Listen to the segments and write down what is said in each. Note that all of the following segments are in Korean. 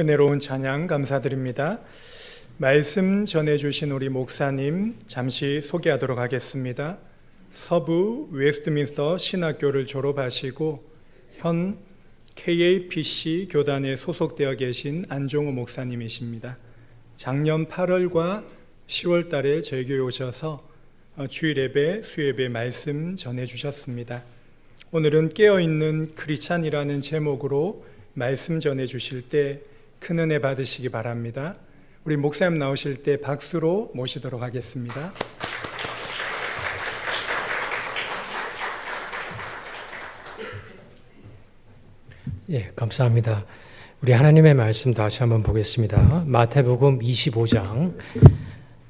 은혜로운 찬양 감사드립니다. 말씀 전해주신 우리 목사님 잠시 소개하도록 하겠습니다. 서부 웨스트민스터 신학교를 졸업하시고 현 KAPC 교단에 소속되어 계신 안종우 목사님이십니다. 작년 8월과 10월 달에 저희 교회 오셔서 주일 예배, 수예배 말씀 전해주셨습니다. 오늘은 깨어있는 크리스찬이라는 제목으로 말씀 전해주실 때 큰 은혜 받으시기 바랍니다. 우리 목사님 나오실 때 박수로 모시도록 하겠습니다. 예, 감사합니다. 우리 하나님의 말씀 다시 한번 보겠습니다. 마태복음 25장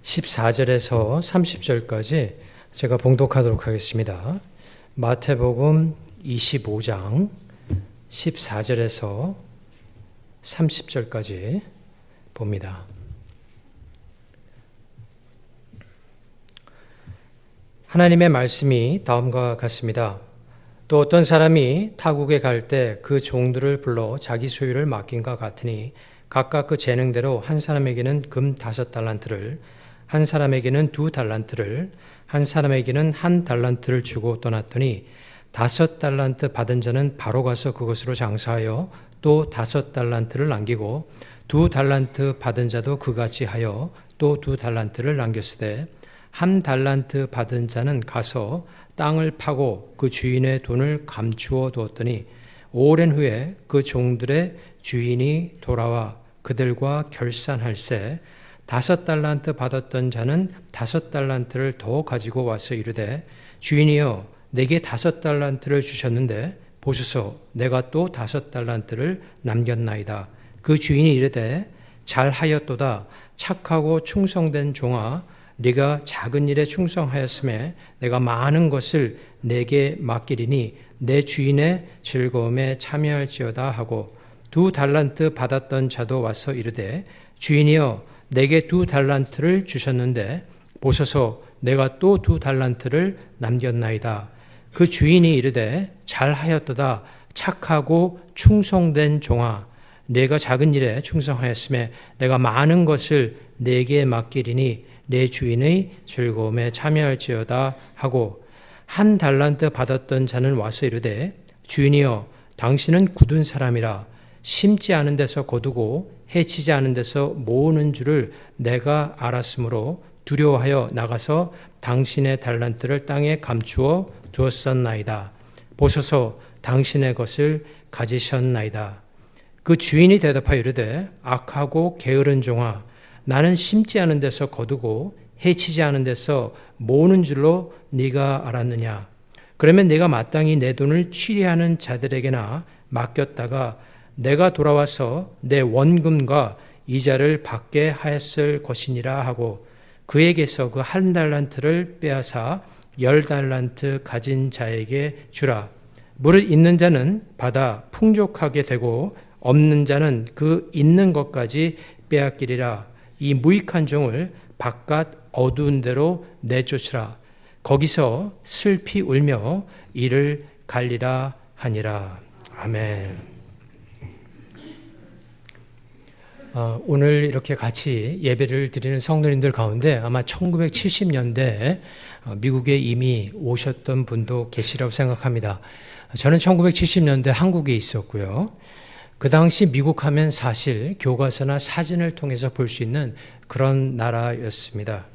14절에서 30절까지 제가 봉독하도록 하겠습니다. 마태복음 25장 14절에서 30절까지 봅니다. 하나님의 말씀이 다음과 같습니다. 또 어떤 사람이 타국에 갈 때 그 종들을 불러 자기 소유를 맡긴과 같으니 각각 그 재능대로 한 사람에게는 금 5달란트를, 한 사람에게는 2달란트를, 한 사람에게는 1달란트를 주고 떠났더니 5달란트 받은 자는 바로 가서 그것으로 장사하여 또 5달란트를 남기고 2달란트 받은 자도 그같이 하여 또 2달란트를 남겼으되 1달란트 받은 자는 가서 땅을 파고 그 주인의 돈을 감추어 두었더니 오랜 후에 그 종들의 주인이 돌아와 그들과 결산할세 5달란트 받았던 자는 5달란트를 더 가지고 와서 이르되 주인이여 내게 5달란트를 주셨는데 보소서 내가 또 5달란트를 남겼나이다. 그 주인이 이르되 잘하였도다. 착하고 충성된 종아 네가 작은 일에 충성하였음에 내가 많은 것을 내게 맡기리니 내 주인의 즐거움에 참여할지어다 하고 2달란트 받았던 자도 와서 이르되 주인이여 내게 2달란트를 주셨는데 보소서 내가 또 2달란트를 남겼나이다. 그 주인이 이르되 잘하였도다. 착하고 충성된 종아 내가 작은 일에 충성하였음에 내가 많은 것을 내게 맡기리니 내 주인의 즐거움에 참여할지어다 하고 1달란트 받았던 자는 와서 이르되 주인이여 당신은 굳은 사람이라 심지 않은 데서 거두고 해치지 않은 데서 모으는 줄을 내가 알았으므로 두려워하여 나가서 당신의 달란트를 땅에 감추어 두었었나이다. 보소서 당신의 것을 가지셨나이다. 그 주인이 대답하여 이르되 악하고 게으른 종아 나는 심지 않은 데서 거두고 해치지 않은 데서 모으는 줄로 네가 알았느냐. 그러면 내가 마땅히 내 돈을 취리하는 자들에게나 맡겼다가 내가 돌아와서 내 원금과 이자를 받게 하였을 것이니라 하고 그에게서 그 1달란트를 빼앗아 10달란트 가진 자에게 주라. 무릇 있는 자는 받아 풍족하게 되고 없는 자는 그 있는 것까지 빼앗기리라. 이 무익한 종을 바깥 어두운 데로 내쫓으라. 거기서 슬피 울며 이를 갈리라 하니라. 아멘. 오늘 이렇게 같이 예배를 드리는 성도님들 가운데 아마 1970년대 미국에 이미 오셨던 분도 계시라고 생각합니다. 저는 1970년대 한국에 있었고요. 그 당시 미국 하면 사실 교과서나 사진을 통해서 볼 수 있는 그런 나라였습니다.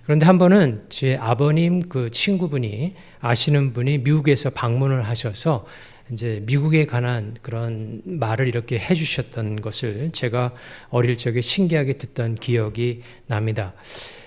그런데 한 번은 제 아버님 그 친구분이 아시는 분이 미국에서 방문을 하셔서 이제 미국에 관한 그런 말을 이렇게 해주셨던 것을 제가 어릴 적에 신기하게 듣던 기억이 납니다.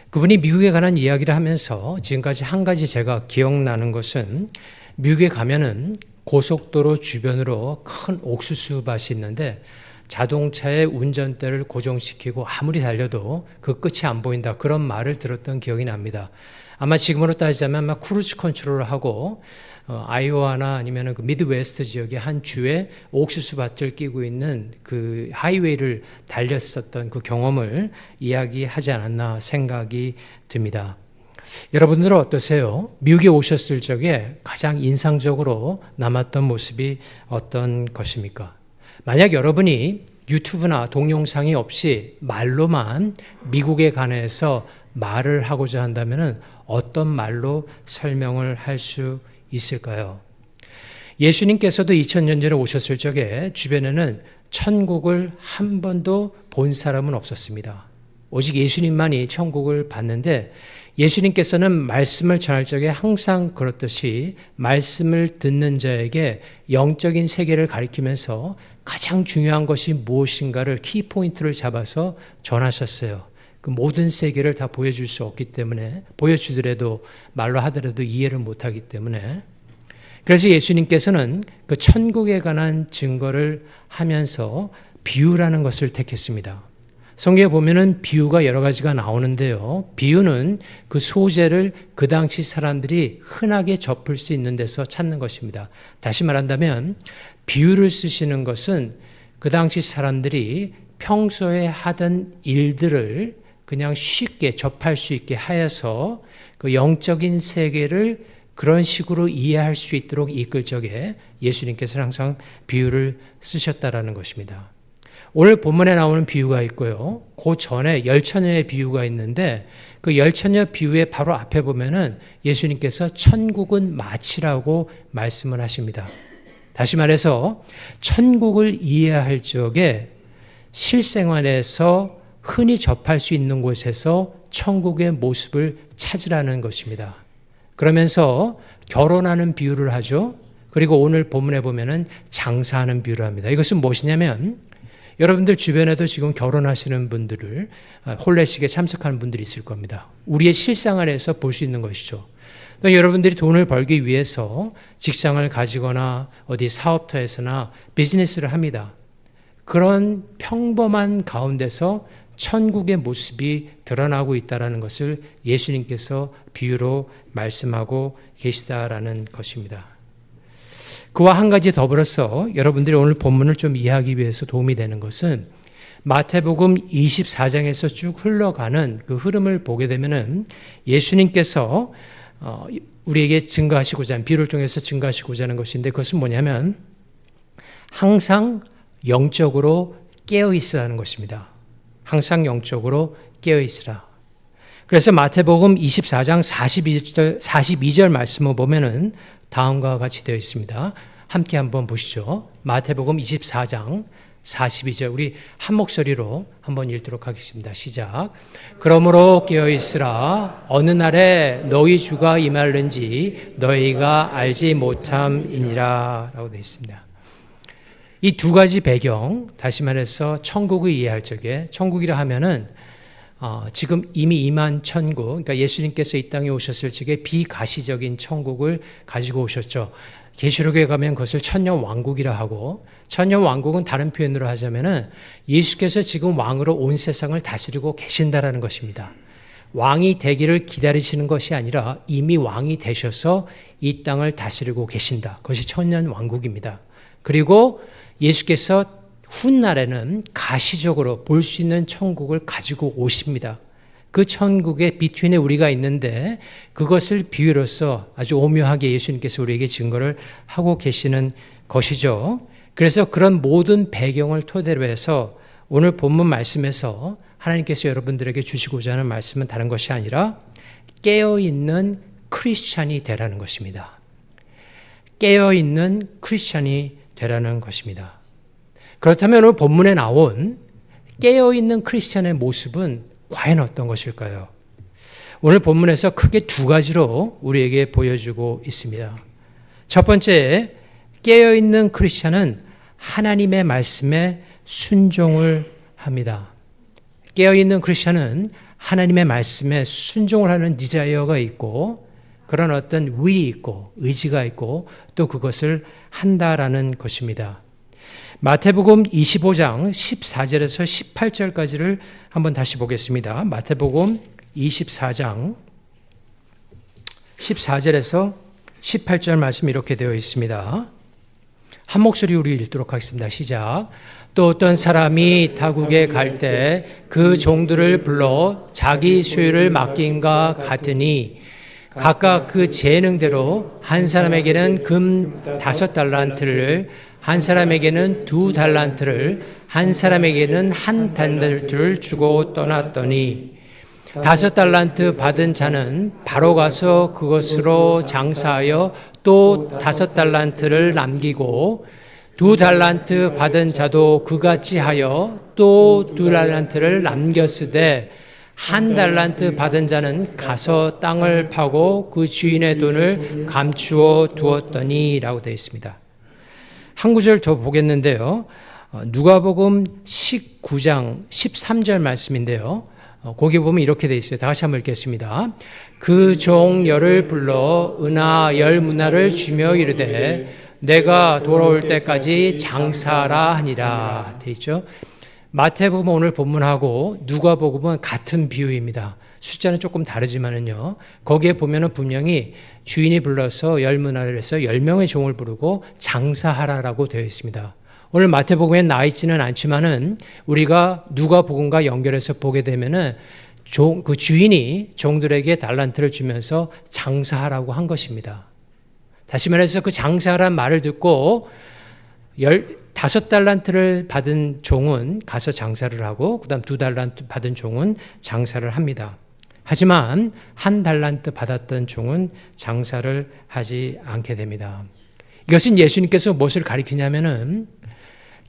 그분이 미국에 관한 이야기를 하면서 지금까지 한 가지 제가 기억나는 것은 미국에 가면은 고속도로 주변으로 큰 옥수수 밭이 있는데 자동차의 운전대를 고정시키고 아무리 달려도 그 끝이 안 보인다. 그런 말을 들었던 기억이 납니다. 아마 지금으로 따지자면 아마 크루즈 컨트롤을 하고 아이오와나 아니면 그 미드웨스트 지역의 한 주에 옥수수 밭을 끼고 있는 그 하이웨이를 달렸었던 그 경험을 이야기하지 않았나 생각이 듭니다. 여러분들은 어떠세요? 미국에 오셨을 적에 가장 인상적으로 남았던 모습이 어떤 것입니까? 만약 여러분이 유튜브나 동영상이 없이 말로만 미국에 관해서 말을 하고자 한다면 어떤 말로 설명을 할 수 있을까요? 예수님께서도 2000년 전에 오셨을 적에 주변에는 천국을 한 번도 본 사람은 없었습니다. 오직 예수님만이 천국을 봤는데 예수님께서는 말씀을 전할 적에 항상 그렇듯이 말씀을 듣는 자에게 영적인 세계를 가리키면서 가장 중요한 것이 무엇인가를 키포인트를 잡아서 전하셨어요. 그 모든 세계를 다 보여줄 수 없기 때문에 보여주더라도 말로 하더라도 이해를 못하기 때문에 그래서 예수님께서는 그 천국에 관한 증거를 하면서 비유라는 것을 택했습니다. 성경에 보면은 비유가 여러 가지가 나오는데요. 비유는 그 소재를 그 당시 사람들이 흔하게 접할 수 있는 데서 찾는 것입니다. 다시 말한다면 비유를 쓰시는 것은 그 당시 사람들이 평소에 하던 일들을 그냥 쉽게 접할 수 있게 하여서 그 영적인 세계를 그런 식으로 이해할 수 있도록 이끌 적에 예수님께서는 항상 비유를 쓰셨다라는 것입니다. 오늘 본문에 나오는 비유가 있고요. 그 전에 열처녀의 비유가 있는데 그 열처녀 비유의 바로 앞에 보면은 예수님께서 천국은 마치라고 말씀을 하십니다. 다시 말해서 천국을 이해할 적에 실생활에서 흔히 접할 수 있는 곳에서 천국의 모습을 찾으라는 것입니다. 그러면서 결혼하는 비유를 하죠. 그리고 오늘 본문에 보면은 장사하는 비유를 합니다. 이것은 무엇이냐면 여러분들 주변에도 지금 결혼하시는 분들을 혼례식에 참석하는 분들이 있을 겁니다. 우리의 실생활에서 볼 수 있는 것이죠. 또 여러분들이 돈을 벌기 위해서 직장을 가지거나 어디 사업터에서나 비즈니스를 합니다. 그런 평범한 가운데서 천국의 모습이 드러나고 있다는 것을 예수님께서 비유로 말씀하고 계시다라는 것입니다. 그와 한 가지 더불어서 여러분들이 오늘 본문을 좀 이해하기 위해서 도움이 되는 것은 마태복음 24장에서 쭉 흘러가는 그 흐름을 보게 되면은 예수님께서 우리에게 증거하시고자 하는 비유를 통해서 증거하시고자 하는 것인데 그것은 뭐냐면 항상 영적으로 깨어 있으라는 것입니다. 항상 영적으로 깨어 있으라. 그래서 마태복음 24장 42절 말씀을 보면은 다음과 같이 되어 있습니다. 함께 한번 보시죠. 마태복음 24장 42절 우리 한 목소리로 한번 읽도록 하겠습니다. 시작. 그러므로 깨어 있으라. 어느 날에 너희 주가 임할는지 너희가 알지 못함이니라 라고 되어 있습니다. 이 두 가지 배경, 다시 말해서 천국을 이해할 적에 천국이라 하면은 지금 이미 임한 천국, 그러니까 예수님께서 이 땅에 오셨을 적에 비가시적인 천국을 가지고 오셨죠. 계시록에 가면 그것을 천년왕국이라 하고 천년왕국은 다른 표현으로 하자면은 예수께서 지금 왕으로 온 세상을 다스리고 계신다라는 것입니다. 왕이 되기를 기다리시는 것이 아니라 이미 왕이 되셔서 이 땅을 다스리고 계신다. 그것이 천년왕국입니다. 그리고 예수께서 훗날에는 가시적으로 볼 수 있는 천국을 가지고 오십니다. 그 천국의 비트윈에 우리가 있는데 그것을 비유로서 아주 오묘하게 예수님께서 우리에게 증거를 하고 계시는 것이죠. 그래서 그런 모든 배경을 토대로 해서 오늘 본문 말씀에서 하나님께서 여러분들에게 주시고자 하는 말씀은 다른 것이 아니라 깨어있는 크리스찬이 되라는 것입니다. 깨어있는 크리스찬이 되라는 것입니다. 그렇다면 오늘 본문에 나온 깨어있는 크리스찬의 모습은 과연 어떤 것일까요? 오늘 본문에서 크게 두 가지로 우리에게 보여주고 있습니다. 첫 번째, 깨어있는 크리스찬은 하나님의 말씀에 순종을 합니다. 깨어있는 크리스찬은 하나님의 말씀에 순종을 하는 디자이어가 있고 그런 어떤 will이 있고 의지가 있고 또 그것을 한다라는 것입니다. 마태복음 25장 14절에서 18절까지를 한번 다시 보겠습니다. 마태복음 24장 14절에서 18절 말씀 이렇게 되어 있습니다. 한 목소리 우리 읽도록 하겠습니다. 시작. 또 어떤 사람이 타국에 갈 때 그 종들을 불러 자기 소유를 맡긴과 같으니 각각 그 재능대로 한 사람에게는 금 5달란트를, 한 사람에게는 2달란트를, 한 사람에게는 1달란트를 주고 떠났더니 5달란트 받은 자는 바로 가서 그것으로 장사하여 또 5달란트를 남기고 2달란트 받은 자도 그같이 하여 또 2달란트를 남겼으되 1달란트 받은 자는 가서 땅을 파고 그 주인의 돈을 감추어 두었더니 라고 되어 있습니다. 한 구절 더 보겠는데요. 누가복음 19장 13절 말씀인데요. 거기 보면 이렇게 되어 있어요. 다 같이 한번 읽겠습니다. 그 종 열을 불러 은하 10문화를 주며 이르되 내가 돌아올 때까지 장사하라 하니라 되어 있죠. 마태복음 오늘 본문하고 누가복음은 같은 비유입니다. 숫자는 조금 다르지만은요. 거기에 보면은 분명히 주인이 불러서 10문화를 해서 10명의 종을 부르고 장사하라라고 되어 있습니다. 오늘 마태복음에 나와 있지는 않지만은 우리가 누가복음과 연결해서 보게 되면은 그 주인이 종들에게 달란트를 주면서 장사하라고 한 것입니다. 다시 말해서 그 장사하라는 말을 듣고 5달란트를 받은 종은 가서 장사를 하고 그다음 2달란트 받은 종은 장사를 합니다. 하지만 1달란트 받았던 종은 장사를 하지 않게 됩니다. 이것은 예수님께서 무엇을 가리키냐면은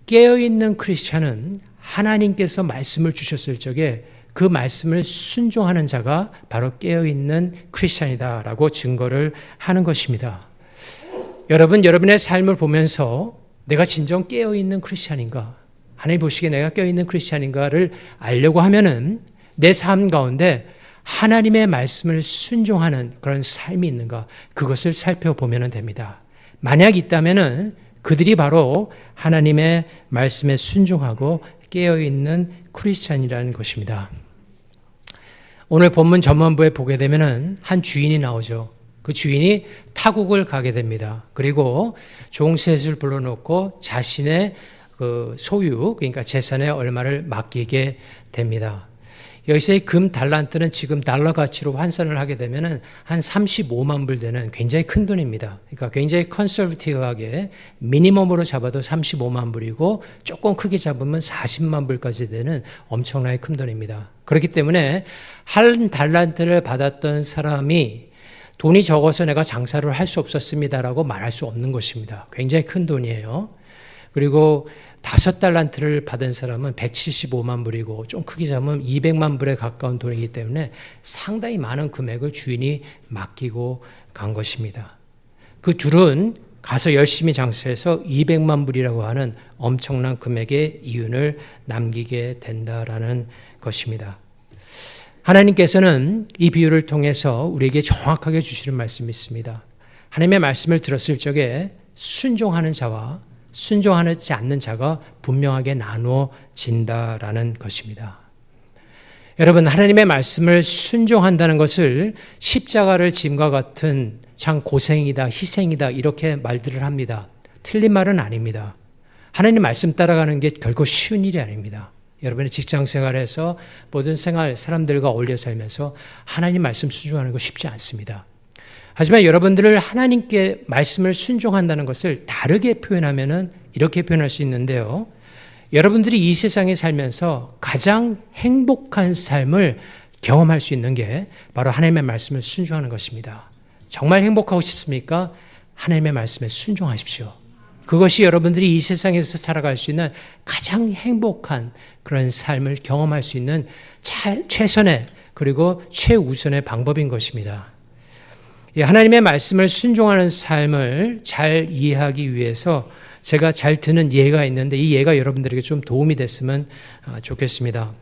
깨어있는 크리스찬은 하나님께서 말씀을 주셨을 적에 그 말씀을 순종하는 자가 바로 깨어있는 크리스찬이다라고 증거를 하는 것입니다. 여러분, 여러분의 삶을 보면서 내가 진정 깨어있는 크리스찬인가? 하나님 보시기에 내가 깨어있는 크리스찬인가를 알려고 하면은 내 삶 가운데 하나님의 말씀을 순종하는 그런 삶이 있는가? 그것을 살펴보면 됩니다. 만약 있다면은 그들이 바로 하나님의 말씀에 순종하고 깨어있는 크리스찬이라는 것입니다. 오늘 본문 전반부에 보게 되면은 한 주인이 나오죠. 그 주인이 타국을 가게 됩니다. 그리고 종셋을 불러놓고 자신의 그 소유, 그러니까 재산의 얼마를 맡기게 됩니다. 여기서의 금 달란트는 지금 달러 가치로 환산을 하게 되면은 한 35만 불 되는 굉장히 큰 돈입니다. 그러니까 굉장히 컨서버티브하게 미니멈으로 잡아도 35만 불이고 조금 크게 잡으면 40만 불까지 되는 엄청나게 큰 돈입니다. 그렇기 때문에 1달란트를 받았던 사람이 돈이 적어서 내가 장사를 할 수 없었습니다라고 말할 수 없는 것입니다. 굉장히 큰 돈이에요. 그리고 5달란트를 받은 사람은 175만 불이고 좀 크게 잡으면 200만 불에 가까운 돈이기 때문에 상당히 많은 금액을 주인이 맡기고 간 것입니다. 그 둘은 가서 열심히 장사해서 200만 불이라고 하는 엄청난 금액의 이윤을 남기게 된다라는 것입니다. 하나님께서는 이 비유를 통해서 우리에게 정확하게 주시는 말씀이 있습니다. 하나님의 말씀을 들었을 적에 순종하는 자와 순종하지 않는 자가 분명하게 나누어진다라는 것입니다. 여러분, 하나님의 말씀을 순종한다는 것을 십자가를 짐과 같은 참 고생이다, 희생이다 이렇게 말들을 합니다. 틀린 말은 아닙니다. 하나님 말씀 따라가는 게 결코 쉬운 일이 아닙니다. 여러분의 직장 생활에서 모든 생활 사람들과 어울려 살면서 하나님 말씀 순종하는 거 쉽지 않습니다. 하지만 여러분들을 하나님께 말씀을 순종한다는 것을 다르게 표현하면은 이렇게 표현할 수 있는데요. 여러분들이 이 세상에 살면서 가장 행복한 삶을 경험할 수 있는 게 바로 하나님의 말씀을 순종하는 것입니다. 정말 행복하고 싶습니까? 하나님의 말씀에 순종하십시오. 그것이 여러분들이 이 세상에서 살아갈 수 있는 가장 행복한 그런 삶을 경험할 수 있는 최선의 그리고 최우선의 방법인 것입니다. 하나님의 말씀을 순종하는 삶을 잘 이해하기 위해서 제가 잘 드는 예가 있는데 이 예가 여러분들에게 좀 도움이 됐으면 좋겠습니다.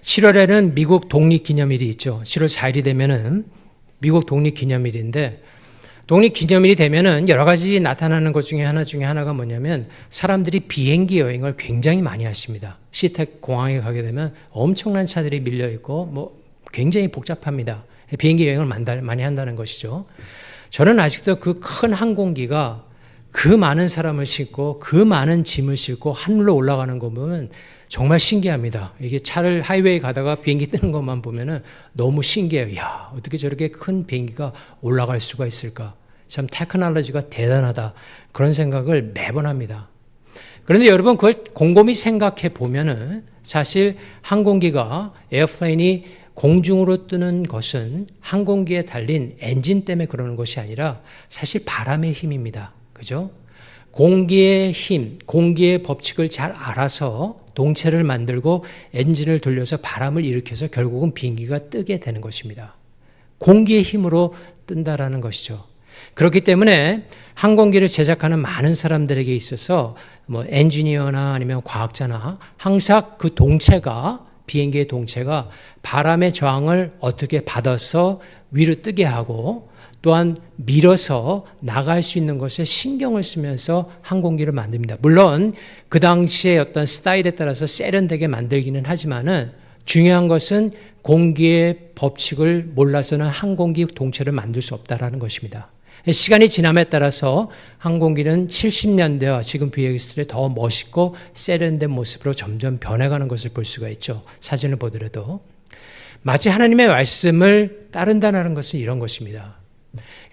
7월에는 미국 독립기념일이 있죠. 7월 4일이 되면은 미국 독립기념일인데 독립기념일이 되면은 여러 가지 나타나는 것 중에 하나가 뭐냐면 사람들이 비행기 여행을 굉장히 많이 하십니다. 시택 공항에 가게 되면 엄청난 차들이 밀려 있고 뭐 굉장히 복잡합니다. 비행기 여행을 많이 한다는 것이죠. 저는 아직도 그 큰 항공기가 그 많은 사람을 싣고 그 많은 짐을 싣고 하늘로 올라가는 거 보면 정말 신기합니다. 이게 차를 하이웨이 가다가 비행기 뜨는 것만 보면은 너무 신기해요. 야, 어떻게 저렇게 큰 비행기가 올라갈 수가 있을까? 참 테크놀로지가 대단하다. 그런 생각을 매번 합니다. 그런데 여러분 그걸 곰곰이 생각해 보면은 사실 항공기가 에어플레인이 공중으로 뜨는 것은 항공기에 달린 엔진 때문에 그러는 것이 아니라 사실 바람의 힘입니다. 그죠? 공기의 힘, 공기의 법칙을 잘 알아서 동체를 만들고 엔진을 돌려서 바람을 일으켜서 결국은 비행기가 뜨게 되는 것입니다. 공기의 힘으로 뜬다라는 것이죠. 그렇기 때문에 항공기를 제작하는 많은 사람들에게 있어서 뭐 엔지니어나 아니면 과학자나 항상 그 동체가 비행기의 동체가 바람의 저항을 어떻게 받아서 위로 뜨게 하고 또한 밀어서 나갈 수 있는 것에 신경을 쓰면서 항공기를 만듭니다. 물론 그 당시의 어떤 스타일에 따라서 세련되게 만들기는 하지만은 중요한 것은 공기의 법칙을 몰라서는 항공기 동체를 만들 수 없다라는 것입니다. 시간이 지남에 따라서 항공기는 70년대와 지금 비했을 때 더 멋있고 세련된 모습으로 점점 변해가는 것을 볼 수가 있죠. 사진을 보더라도. 마치 하나님의 말씀을 따른다는 것은 이런 것입니다.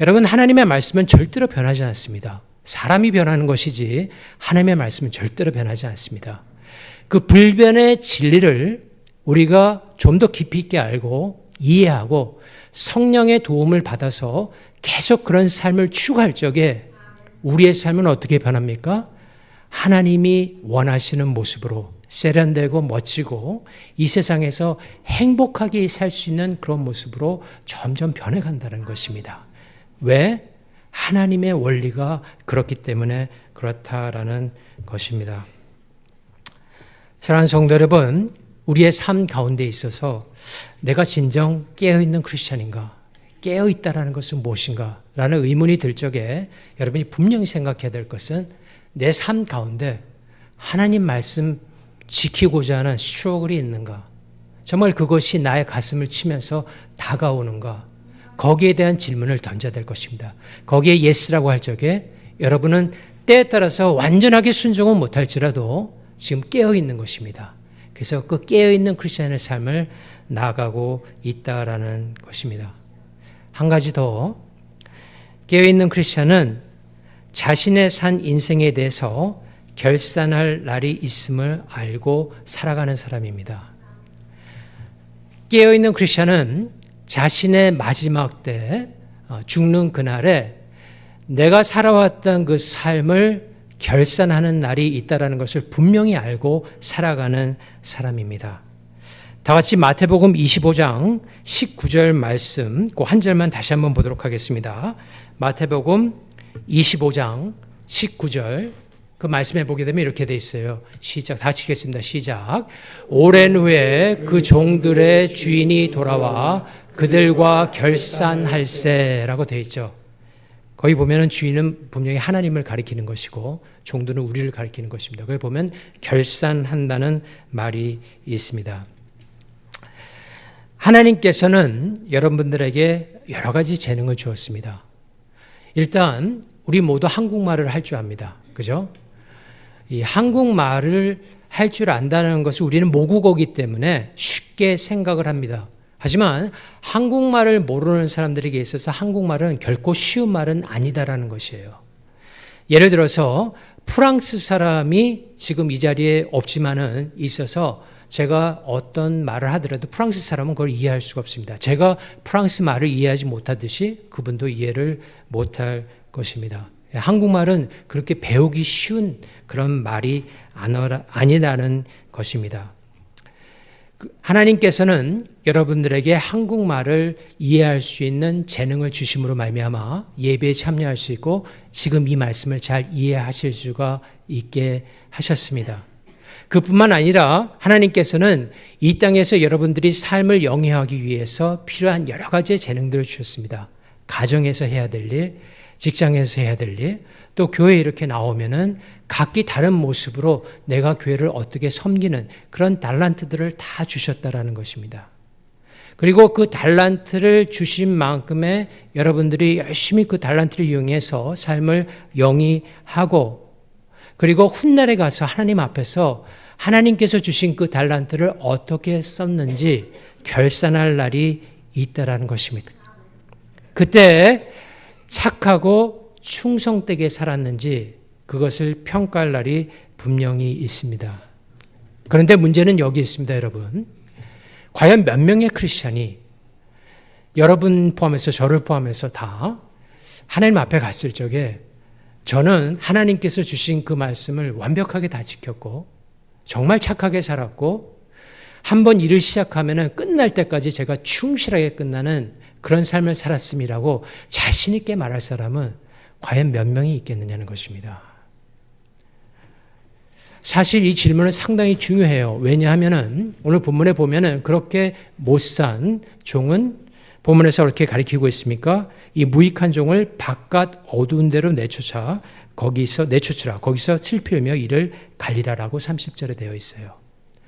여러분, 하나님의 말씀은 절대로 변하지 않습니다. 사람이 변하는 것이지 하나님의 말씀은 절대로 변하지 않습니다. 그 불변의 진리를 우리가 좀 더 깊이 있게 알고 이해하고 성령의 도움을 받아서 계속 그런 삶을 추구할 적에 우리의 삶은 어떻게 변합니까? 하나님이 원하시는 모습으로 세련되고 멋지고 이 세상에서 행복하게 살 수 있는 그런 모습으로 점점 변해간다는 것입니다. 왜? 하나님의 원리가 그렇기 때문에 그렇다라는 것입니다. 사랑하는 성도 여러분, 우리의 삶 가운데 있어서 내가 진정 깨어있는 크리스천인가? 깨어있다라는 것은 무엇인가? 라는 의문이 들 적에 여러분이 분명히 생각해야 될 것은 내 삶 가운데 하나님 말씀 지키고자 하는 스트러글이 있는가? 정말 그것이 나의 가슴을 치면서 다가오는가? 거기에 대한 질문을 던져야 될 것입니다. 거기에 예스라고 할 적에 여러분은 때에 따라서 완전하게 순종은 못할지라도 지금 깨어있는 것입니다. 그래서 그 깨어있는 크리스천의 삶을 나아가고 있다라는 것입니다. 한 가지 더, 깨어있는 크리스천은 자신의 산 인생에 대해서 결산할 날이 있음을 알고 살아가는 사람입니다. 깨어있는 크리스천은 자신의 마지막 때 죽는 그날에 내가 살아왔던 그 삶을 결산하는 날이 있다는 것을 분명히 알고 살아가는 사람입니다. 다 같이 마태복음 25장 19절 말씀 그 한 절만 다시 한번 보도록 하겠습니다. 마태복음 25장 19절 그 말씀해 보게 되면 이렇게 돼 있어요. 시작, 다 치겠습니다. 시작. 오랜 후에 그 종들의 주인이 돌아와 그들과 결산할세라고 돼 있죠. 거기 보면은 주인은 분명히 하나님을 가리키는 것이고 종들은 우리를 가리키는 것입니다. 거기 보면 결산한다는 말이 있습니다. 하나님께서는 여러분들에게 여러 가지 재능을 주었습니다. 일단 우리 모두 한국말을 할 줄 압니다. 그죠? 이 한국말을 할 줄 안다는 것을 우리는 모국어이기 때문에 쉽게 생각을 합니다. 하지만 한국말을 모르는 사람들에게 있어서 한국말은 결코 쉬운 말은 아니다라는 것이에요. 예를 들어서 프랑스 사람이 지금 이 자리에 없지만은 있어서 제가 어떤 말을 하더라도 프랑스 사람은 그걸 이해할 수가 없습니다. 제가 프랑스 말을 이해하지 못하듯이 그분도 이해를 못할 것입니다. 한국말은 그렇게 배우기 쉬운 그런 말이 아니라는 것입니다. 하나님께서는 여러분들에게 한국말을 이해할 수 있는 재능을 주심으로 말미암아 예배에 참여할 수 있고 지금 이 말씀을 잘 이해하실 수가 있게 하셨습니다. 그뿐만 아니라 하나님께서는 이 땅에서 여러분들이 삶을 영위하기 위해서 필요한 여러 가지의 재능들을 주셨습니다. 가정에서 해야 될 일, 직장에서 해야 될 일, 또 교회에 이렇게 나오면은 각기 다른 모습으로 내가 교회를 어떻게 섬기는 그런 달란트들을 다 주셨다라는 것입니다. 그리고 그 달란트를 주신 만큼의 여러분들이 열심히 그 달란트를 이용해서 삶을 영위하고 그리고 훗날에 가서 하나님 앞에서 하나님께서 주신 그 달란트를 어떻게 썼는지 결산할 날이 있다라는 것입니다. 그때 착하고 충성되게 살았는지 그것을 평가할 날이 분명히 있습니다. 그런데 문제는 여기 있습니다, 여러분. 과연 몇 명의 크리스찬이 여러분 포함해서 저를 포함해서 다 하나님 앞에 갔을 적에 저는 하나님께서 주신 그 말씀을 완벽하게 다 지켰고 정말 착하게 살았고 한번 일을 시작하면 끝날 때까지 제가 충실하게 끝나는 그런 삶을 살았음이라고 자신 있게 말할 사람은 과연 몇 명이 있겠느냐는 것입니다. 사실 이 질문은 상당히 중요해요. 왜냐하면 오늘 본문에 보면은 그렇게 못 산 종은 본문에서 어떻게 가리키고 있습니까? 이 무익한 종을 바깥 어두운 데로 내쫓으라. 거기서 슬피우며 이를 갈리라라고 30절에 되어 있어요.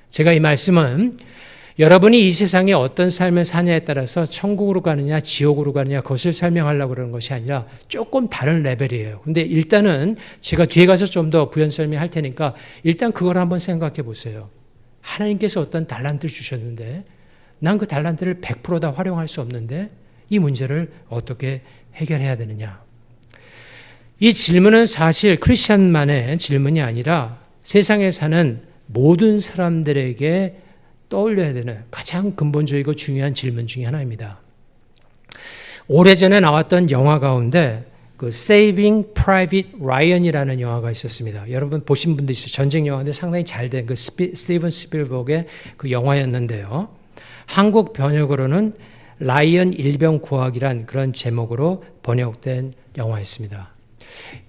제가 이 말씀은 여러분이 이 세상에 어떤 삶을 사냐에 따라서 천국으로 가느냐 지옥으로 가느냐 그것을 설명하려고 그러는 것이 아니라 조금 다른 레벨이에요. 근데 일단은 제가 뒤에 가서 좀 더 부연 설명할 테니까 일단 그걸 한번 생각해 보세요. 하나님께서 어떤 달란트를 주셨는데 난 그 달란트를 100% 다 활용할 수 없는데 이 문제를 어떻게 해결해야 되느냐. 이 질문은 사실 크리스천만의 질문이 아니라 세상에 사는 모든 사람들에게 떠올려야 되는 가장 근본적이고 중요한 질문 중에 하나입니다. 오래전에 나왔던 영화 가운데 그 Saving Private Ryan이라는 영화가 있었습니다. 여러분 보신 분도 있어요. 전쟁 영화인데 상당히 잘된 그 스티븐 스필버그의 그 영화였는데요. 한국 번역으로는 라이언 일병 구하기란 그런 제목으로 번역된 영화였습니다.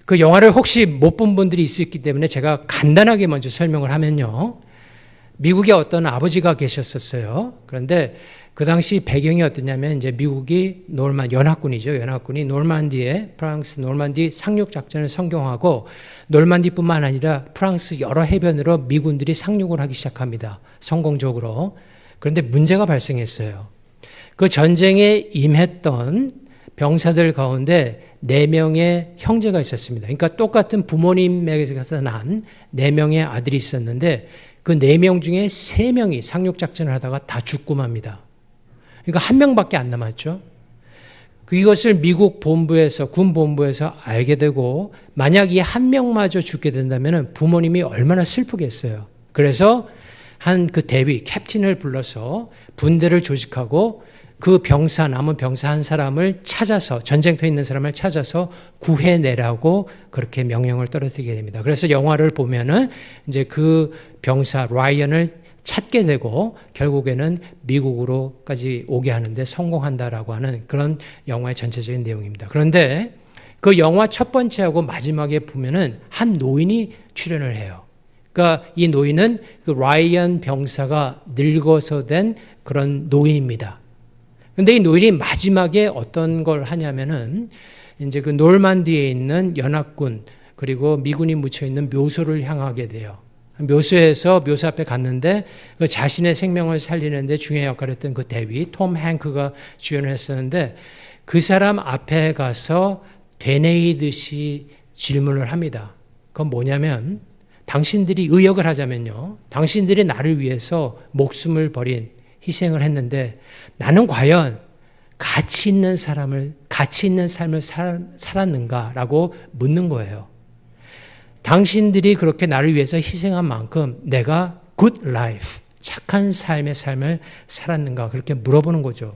그 영화를 혹시 못 본 분들이 있었기 때문에 제가 간단하게 먼저 설명을 하면요. 미국에 어떤 아버지가 계셨었어요. 그런데 그 당시 배경이 어떠냐면 이제 미국이 연합군이죠. 연합군이 노르만디에 프랑스 노르만디 상륙 작전을 성공하고 노르만디뿐만 아니라 프랑스 여러 해변으로 미군들이 상륙을 하기 시작합니다. 성공적으로. 그런데 문제가 발생했어요. 그 전쟁에 임했던 병사들 가운데 4명의 형제가 있었습니다. 그러니까 똑같은 부모님에게서 난 4명의 아들이 있었는데 그 4명 중에 3명이 상륙작전을 하다가 다 죽고 맙니다. 그러니까 1명밖에 안 남았죠. 이것을 미국 본부에서, 군 본부에서 알게 되고 만약 이 1명마저 죽게 된다면 부모님이 얼마나 슬프겠어요. 그래서 한 그 대위, 캡틴을 불러서 분대를 조직하고 그 남은 병사 한 사람을 찾아서, 전쟁터에 있는 사람을 찾아서 구해내라고 그렇게 명령을 떨어뜨리게 됩니다. 그래서 영화를 보면은 이제 그 병사 라이언을 찾게 되고 결국에는 미국으로까지 오게 하는데 성공한다라고 하는 그런 영화의 전체적인 내용입니다. 그런데 그 영화 첫 번째하고 마지막에 보면은 한 노인이 출연을 해요. 그러니까 이 노인은 그 라이언 병사가 늙어서 된 그런 노인입니다. 근데 이 노인이 마지막에 어떤 걸 하냐면은 이제 그 노르만디에 있는 연합군 그리고 미군이 묻혀 있는 묘소를 향하게 돼요. 묘소 앞에 갔는데 그 자신의 생명을 살리는데 중요한 역할을 했던 그 대위 톰 행크가 주연을 했었는데 그 사람 앞에 가서 되뇌이듯이 질문을 합니다. 그건 뭐냐면 당신들이 의역을 하자면요. 당신들이 나를 위해서 목숨을 버린 희생을 했는데 나는 과연 가치 있는 삶을 살았는가라고 묻는 거예요. 당신들이 그렇게 나를 위해서 희생한 만큼 내가 good life, 착한 삶의 삶을 살았는가 그렇게 물어보는 거죠.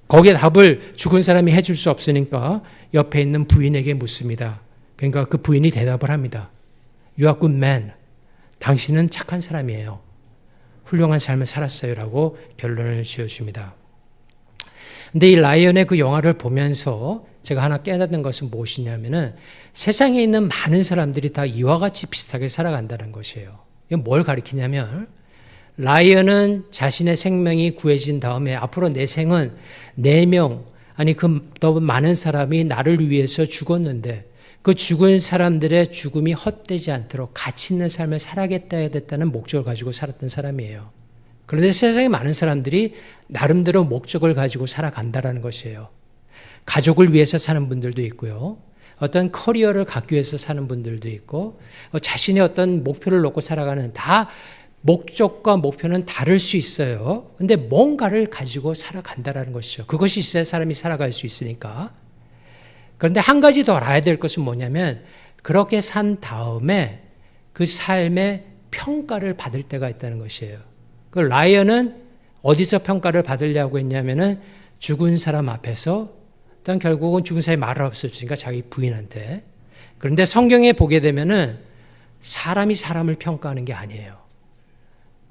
거기에 답을 죽은 사람이 해줄 수 없으니까 옆에 있는 부인에게 묻습니다. 그러니까 그 부인이 대답을 합니다. You are good man. 당신은 착한 사람이에요. 훌륭한 삶을 살았어요라고 결론을 지어줍니다. 근데 이 라이언의 그 영화를 보면서 제가 하나 깨닫는 것은 무엇이냐면은 세상에 있는 많은 사람들이 다 이와 같이 비슷하게 살아간다는 것이에요. 이건 뭘 가리키냐면 라이언은 자신의 생명이 구해진 다음에 앞으로 내 생은 4명 아니 더 많은 사람이 나를 위해서 죽었는데 그 죽은 사람들의 죽음이 헛되지 않도록 가치 있는 삶을 살아야겠다는 목적을 가지고 살았던 사람이에요. 그런데 세상에 많은 사람들이 나름대로 목적을 가지고 살아간다는 것이에요. 가족을 위해서 사는 분들도 있고요. 어떤 커리어를 갖기 위해서 사는 분들도 있고 자신의 어떤 목표를 놓고 살아가는 다 목적과 목표는 다를 수 있어요. 근데 뭔가를 가지고 살아간다는 것이죠. 그것이 있어야 사람이 살아갈 수 있으니까. 그런데 한 가지 더 알아야 될 것은 뭐냐면 그렇게 산 다음에 그 삶의 평가를 받을 때가 있다는 것이에요. 그 라이언은 어디서 평가를 받으려고 했냐면은 죽은 사람 앞에서 일단 결국은 죽은 사람이 말을 없었으니까 자기 부인한테. 그런데 성경에 보게 되면은 사람이 사람을 평가하는 게 아니에요.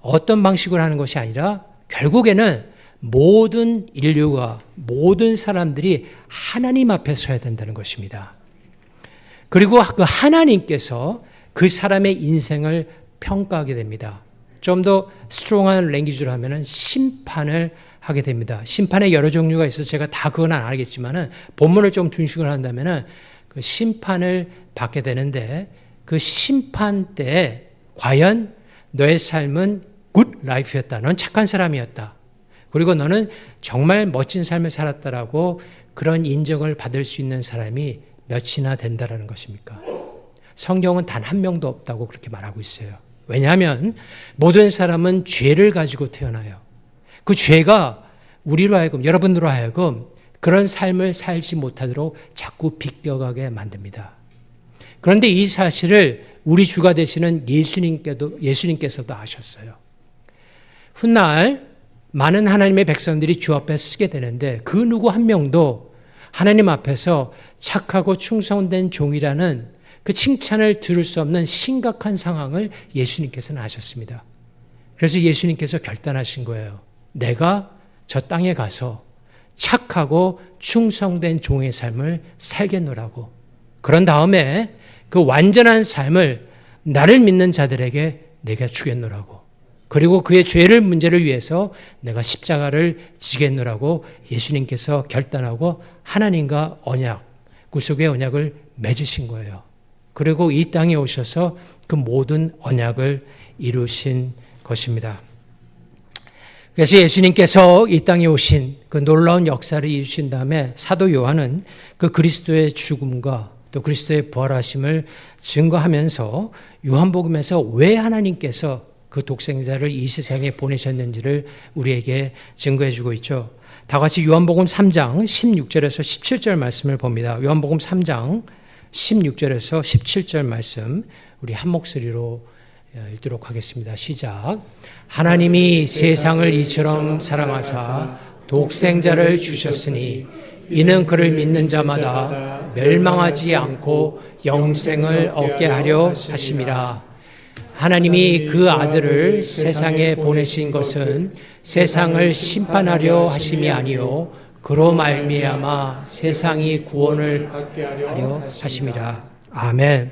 어떤 방식으로 하는 것이 아니라 결국에는 모든 인류가 모든 사람들이 하나님 앞에 서야 된다는 것입니다. 그리고 그 하나님께서 그 사람의 인생을 평가하게 됩니다. 좀 더 스트롱한 랭귀지로 하면은 심판을 하게 됩니다. 심판의 여러 종류가 있어서 제가 다 그건 안 알겠지만은 본문을 좀 준식을 한다면은 그 심판을 받게 되는데 그 심판 때에 과연 너의 삶은 굿 라이프였다. 넌 착한 사람이었다. 그리고 너는 정말 멋진 삶을 살았다라고 그런 인정을 받을 수 있는 사람이 몇이나 된다라는 것입니까? 성경은 단 한 명도 없다고 그렇게 말하고 있어요. 왜냐하면 모든 사람은 죄를 가지고 태어나요. 그 죄가 우리로 하여금 여러분으로 하여금 그런 삶을 살지 못하도록 자꾸 비껴가게 만듭니다. 그런데 이 사실을 우리 주가 되시는 예수님께서도 아셨어요. 훗날 많은 하나님의 백성들이 주 앞에 서게 되는데 그 누구 한 명도 하나님 앞에서 착하고 충성된 종이라는 그 칭찬을 들을 수 없는 심각한 상황을 예수님께서는 아셨습니다. 그래서 예수님께서 결단하신 거예요. 내가 저 땅에 가서 착하고 충성된 종의 삶을 살겠노라고. 그런 다음에 그 완전한 삶을 나를 믿는 자들에게 내가 주겠노라고. 그리고 그의 죄를 문제를 위해서 내가 십자가를 지겠노라고 예수님께서 결단하고 하나님과 언약, 구속의 언약을 맺으신 거예요. 그리고 이 땅에 오셔서 그 모든 언약을 이루신 것입니다. 그래서 예수님께서 이 땅에 오신 그 놀라운 역사를 이루신 다음에 사도 요한은 그 그리스도의 죽음과 또 그리스도의 부활하심을 증거하면서 요한복음에서 왜 하나님께서 그 독생자를 이 세상에 보내셨는지를 우리에게 증거해 주고 있죠. 다 같이 요한복음 3장 16절에서 17절 말씀을 봅니다. 요한복음 3장 16절에서 17절 말씀 우리 한 목소리로 읽도록 하겠습니다. 시작. 하나님이 세상을 이처럼 사랑하사 독생자를 주셨으니 이는 그를 믿는 자마다 멸망하지 않고 영생을 얻게 하려 하심이라. 하나님이 그 아들을 세상에 보내신 것은 세상을 심판하려 하심이 아니요 그로 말미암아 세상이 구원을 받게 하려 하심이라. 아멘.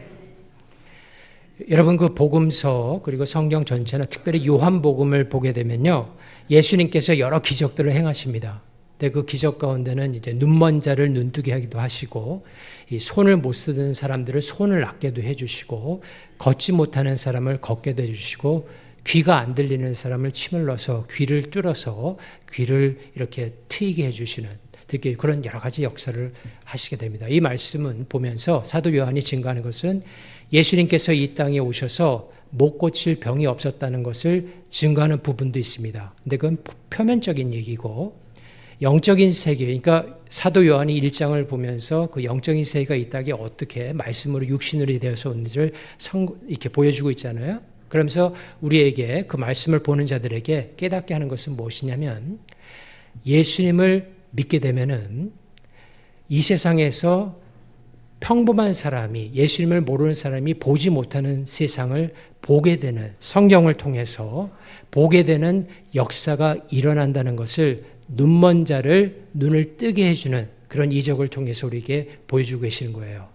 여러분 그 복음서 그리고 성경 전체는 특별히 요한복음을 보게 되면요. 예수님께서 여러 기적들을 행하십니다. 근데 그 기적 가운데는 이제 눈먼 자를 눈뜨게 하기도 하시고 이 손을 못 쓰는 사람들을 손을 낫게도 해주시고 걷지 못하는 사람을 걷게도 해주시고 귀가 안 들리는 사람을 침을 넣어서 귀를 뚫어서 귀를 이렇게 트이게 해주시는 특히 그런 여러 가지 역사를 하시게 됩니다. 이 말씀은 보면서 사도 요한이 증거하는 것은 예수님께서 이 땅에 오셔서 못 고칠 병이 없었다는 것을 증거하는 부분도 있습니다. 근데 그건 표면적인 얘기고 영적인 세계, 그러니까 사도 요한이 1장을 보면서 그 영적인 세계가 이 땅에 어떻게 말씀으로 육신으로 되어서 오는지를 이렇게 보여주고 있잖아요. 그러면서 우리에게 그 말씀을 보는 자들에게 깨닫게 하는 것은 무엇이냐면 예수님을 믿게 되면은 이 세상에서 평범한 사람이 예수님을 모르는 사람이 보지 못하는 세상을 보게 되는 성경을 통해서 보게 되는 역사가 일어난다는 것을 눈먼 자를 눈을 뜨게 해주는 그런 이적을 통해서 우리에게 보여주고 계시는 거예요.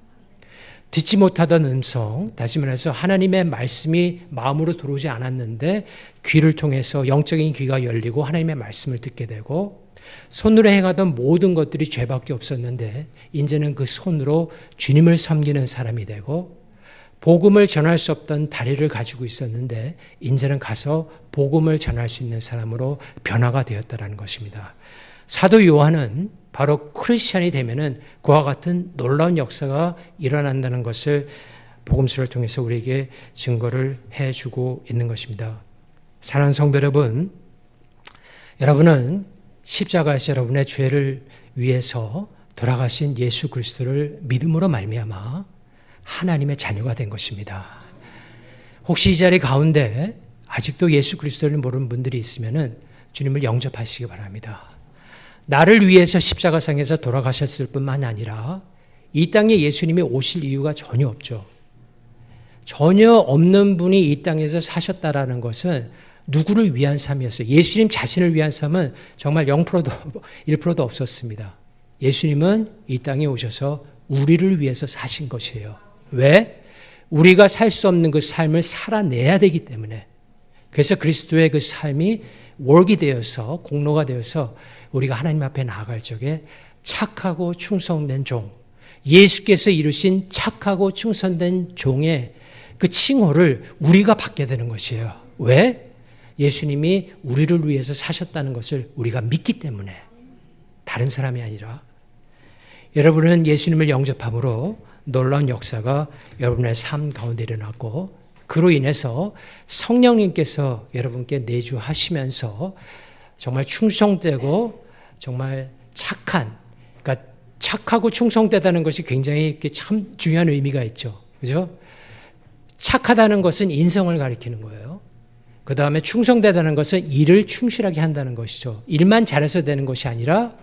듣지 못하던 음성, 다시 말해서 하나님의 말씀이 마음으로 들어오지 않았는데 귀를 통해서 영적인 귀가 열리고 하나님의 말씀을 듣게 되고 손으로 행하던 모든 것들이 죄밖에 없었는데 이제는 그 손으로 주님을 섬기는 사람이 되고, 복음을 전할 수 없던 다리를 가지고 있었는데 이제는 가서 복음을 전할 수 있는 사람으로 변화가 되었다는 것입니다. 사도 요한은 바로 크리스찬이 되면은 그와 같은 놀라운 역사가 일어난다는 것을 복음서를 통해서 우리에게 증거를 해주고 있는 것입니다. 사랑하는 성도 여러분, 여러분은 십자가에서 여러분의 죄를 위해서 돌아가신 예수 그리스도를 믿음으로 말미암아 하나님의 자녀가 된 것입니다. 혹시 이 자리 가운데 아직도 예수 그리스도를 모르는 분들이 있으면은 주님을 영접하시기 바랍니다. 나를 위해서 십자가상에서 돌아가셨을 뿐만 아니라 이 땅에 예수님이 오실 이유가 전혀 없죠. 전혀 없는 분이 이 땅에서 사셨다라는 것은 누구를 위한 삶이었어요? 예수님 자신을 위한 삶은 정말 0%도 1%도 없었습니다. 예수님은 이 땅에 오셔서 우리를 위해서 사신 것이에요. 왜? 우리가 살 수 없는 그 삶을 살아내야 되기 때문에. 그래서 그리스도의 그 삶이 월기 되어서, 공로가 되어서 우리가 하나님 앞에 나아갈 적에 착하고 충성된 종, 예수께서 이루신 착하고 충성된 종의 그 칭호를 우리가 받게 되는 것이에요. 왜? 예수님이 우리를 위해서 사셨다는 것을 우리가 믿기 때문에, 다른 사람이 아니라. 여러분은 예수님을 영접함으로 놀라운 역사가 여러분의 삶 가운데 일어났고, 그로 인해서 성령님께서 여러분께 내주하시면서 정말 충성되고 정말 착한, 그러니까 착하고 충성되다는 것이 굉장히 참 중요한 의미가 있죠. 그죠? 착하다는 것은 인성을 가리키는 거예요. 그 다음에 충성되다는 것은 일을 충실하게 한다는 것이죠. 일만 잘해서 되는 것이 아니라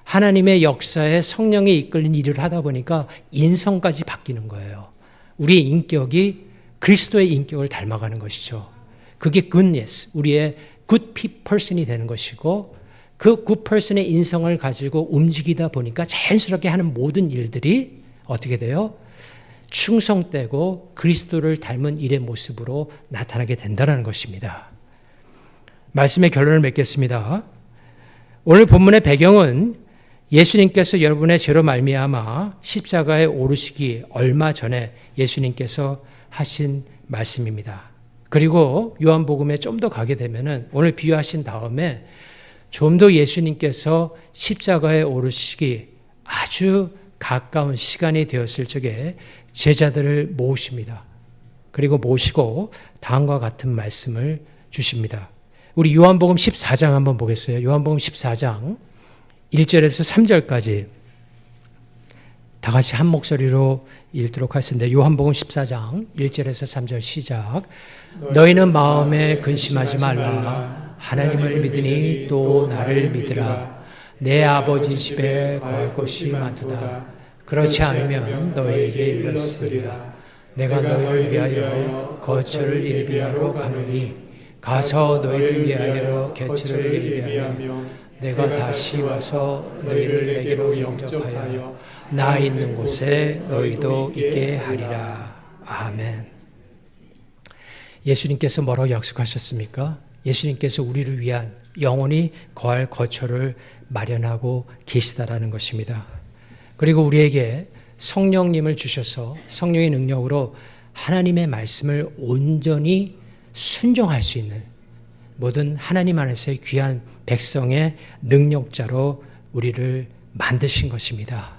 하나님의 역사에 성령에 이끌린 일을 하다 보니까 인성까지 바뀌는 거예요. 우리의 인격이 그리스도의 인격을 닮아가는 것이죠. 그게 goodness, 우리의 good person이 되는 것이고, 그 good person의 인성을 가지고 움직이다 보니까 자연스럽게 하는 모든 일들이 어떻게 돼요? 충성되고 그리스도를 닮은 일의 모습으로 나타나게 된다는 것입니다. 말씀의 결론을 맺겠습니다. 오늘 본문의 배경은 예수님께서 여러분의 죄로 말미암아 십자가에 오르시기 얼마 전에 예수님께서 하신 말씀입니다. 그리고 요한복음에 좀 더 가게 되면은 오늘 비유하신 다음에 좀 더 예수님께서 십자가에 오르시기 아주 가까운 시간이 되었을 적에 제자들을 모으십니다. 그리고 모시고 다음과 같은 말씀을 주십니다. 우리 요한복음 14장 한번 보겠어요. 요한복음 14장 1절에서 3절까지 다 같이 한 목소리로 읽도록 하겠습니다. 요한복음 14장 1절에서 3절 시작. 너희는 마음에 근심하지 말라. 하나님을 믿으니 또 나를 믿으라. 내 아버지 집에 거할 곳이 많도다. 그렇지 않으면 너희에게 이르렀으리라. 내가 너희를 위하여 거처를 예비하러 가노니 가서 너희를 위하여 객처를 예비하며 내가 다시 와서 너희를 내게로 영접하여 나 있는 곳에 너희도 있게 하리라. 아멘. 예수님께서 뭐라고 약속하셨습니까? 예수님께서 우리를 위한 영원히 거할 거처를 마련하고 계시다라는 것입니다. 그리고 우리에게 성령님을 주셔서 성령의 능력으로 하나님의 말씀을 온전히 순종할 수 있는 모든 하나님 안에서의 귀한 백성의 능력자로 우리를 만드신 것입니다.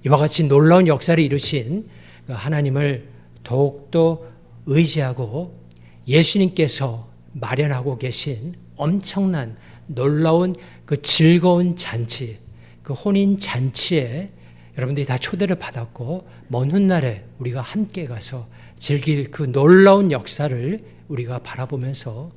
이와 같이 놀라운 역사를 이루신 하나님을 더욱더 의지하고 예수님께서 마련하고 계신 엄청난 놀라운 그 즐거운 잔치, 그 혼인 잔치에 여러분들이 다 초대를 받았고 먼 훗날에 우리가 함께 가서 즐길 그 놀라운 역사를 우리가 바라보면서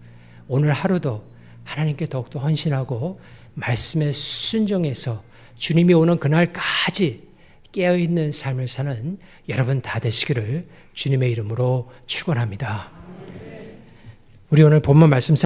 오늘 하루도 하나님께 더욱더 헌신하고 말씀에 순종해서 주님이 오는 그날까지 깨어있는 삶을 사는 여러분 다 되시기를 주님의 이름으로 축원합니다. 우리 오늘 본문 말씀